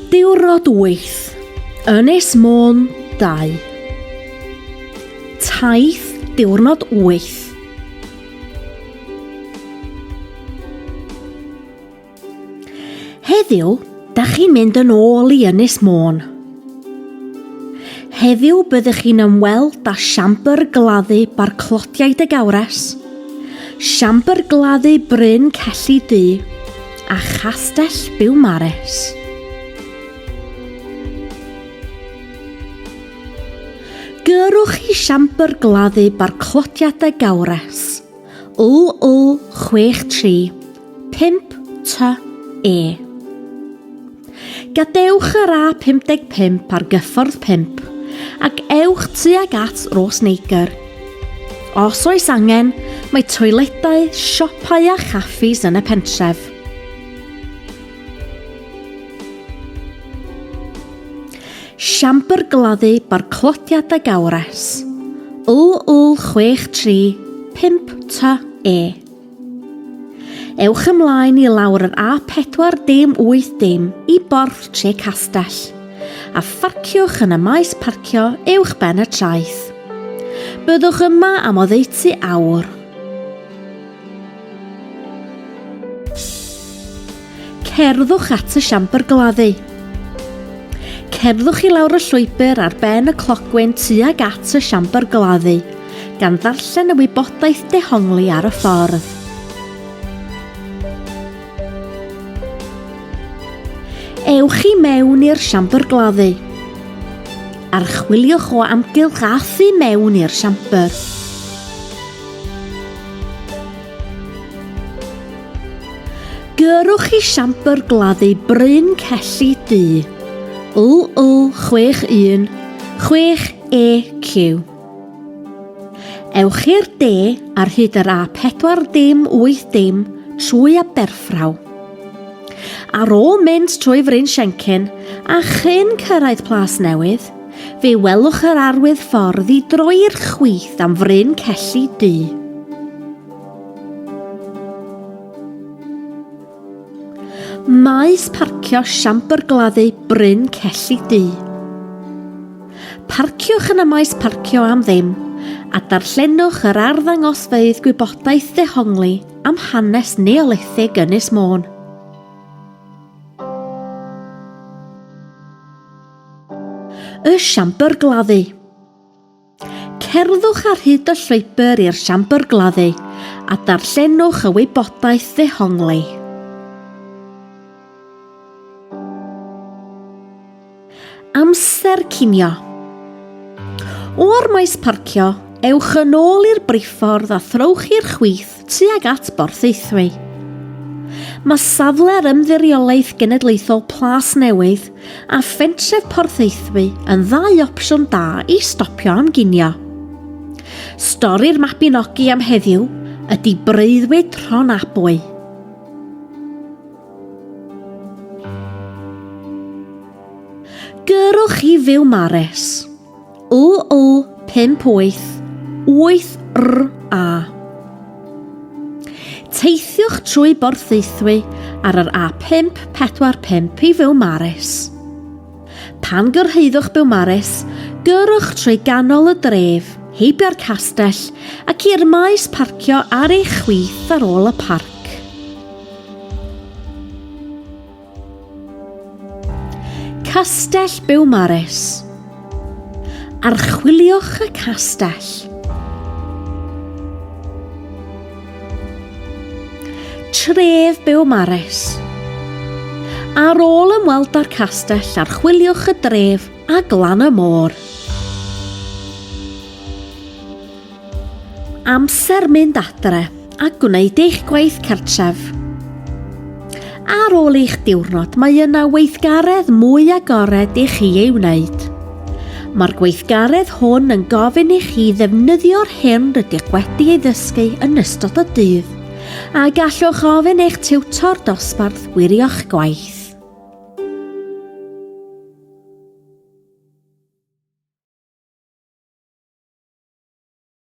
Diwrnod 8, Ynys Môn 2. Taith, diwrnod 8. Heddiw, da chi'n mynd yn ôl i Ynys Môn. Heddiw byddwch chi'n ymweld â siambr gladdu barclotiaid y gawres, siambr gladdu Bryn Celli Du a chastell Biwmares. Gyrwch i siambr gladdu barclotiaid y gawres, wl 63 5TE. Gadewch yr A55 ar gyffordd 5 ac ewch tuag at Rosneigr. Os oes angen, mae toiledau, siopau a chaffis yn y pentref. Siambr gladdu barclotiaid y gawres, wl 63 5TE. Ewch ymlaen i lawr yr A480 i borth Tre Castell a pharciwch yn y maes parcio uwch ben y traeth. Byddwch yma am oddeutu awr. Cerddwch at y siambr gladdu. Cerddwch i lawr y llwybr ar ben y clogwyn tuag at y siambr gladdu, gan ddarllen y wybodaeth dehongli ar y ffordd. Ewch i mewn i'r siambr gladdu. Archwiliwch o amgylch a thu mewn i'r siambr. Gyrwch i siambr gladdu Bryn Celli Du, wl 61 6EQ. Ewch i'r de ar hyd yr A480 trwy Aberffraw. Ar ôl mynd trwy Fryn Siencyn a chyn cyrraedd Plas Newydd, fe welwch yr arwydd ffordd i droi'r chwith am Fryn Celli Du. Maes parcio siambr gladdu Bryn Celli Du. Parciwch yn y maes parcio am ddim a darllenwch yr arddangosfeydd gwybodaeth dehongli am hanes neolithig Ynys Môn. Y siambr gladdu. Cerddwch ar hyd y llwybr i'r siambr gladdu a darllenwch y wybodaeth dehongli. Amser cinio. O'r maes parcio, ewch yn ôl i'r briffordd a throwch i'r chwith tuag at Borthaethwy. Mae safle'r ymddiriolaeth genedlaethol Plas Newydd a phentref Porthaethwy yn ddau opsiwn da i stopio am ginio. Stori'r Mabinogi am heddiw ydy breuddwyd Rhonabwy. Gyrwch i Biwmares, wl 58 8RA. Teithiwch trwy Borthaethwy ar yr A545 i Biwmares. Pan gyrhaeddwch Biwmares, gyrwch trwy ganol y dref, heibio'r castell ac i'r maes parcio ar ei chwith ar ôl y parc. Castell Biwmares. Archwiliwch y castell. Tref Biwmares. Ar ôl ymweld â'r castell, archwiliwch y dref a glan y môr. Amser mynd adre a gwneud eich gwaith cartref. Ar ôl eich diwrnod, mae yna weithgaredd mwy agored i chi ei wneud. Mae'r gweithgaredd hwn yn gofyn i chi ddefnyddio'r hyn rydych wedi ei ddysgu yn ystod y dydd, a gallwch ofyn eich tiwtor dosbarth wirio'ch gwaith.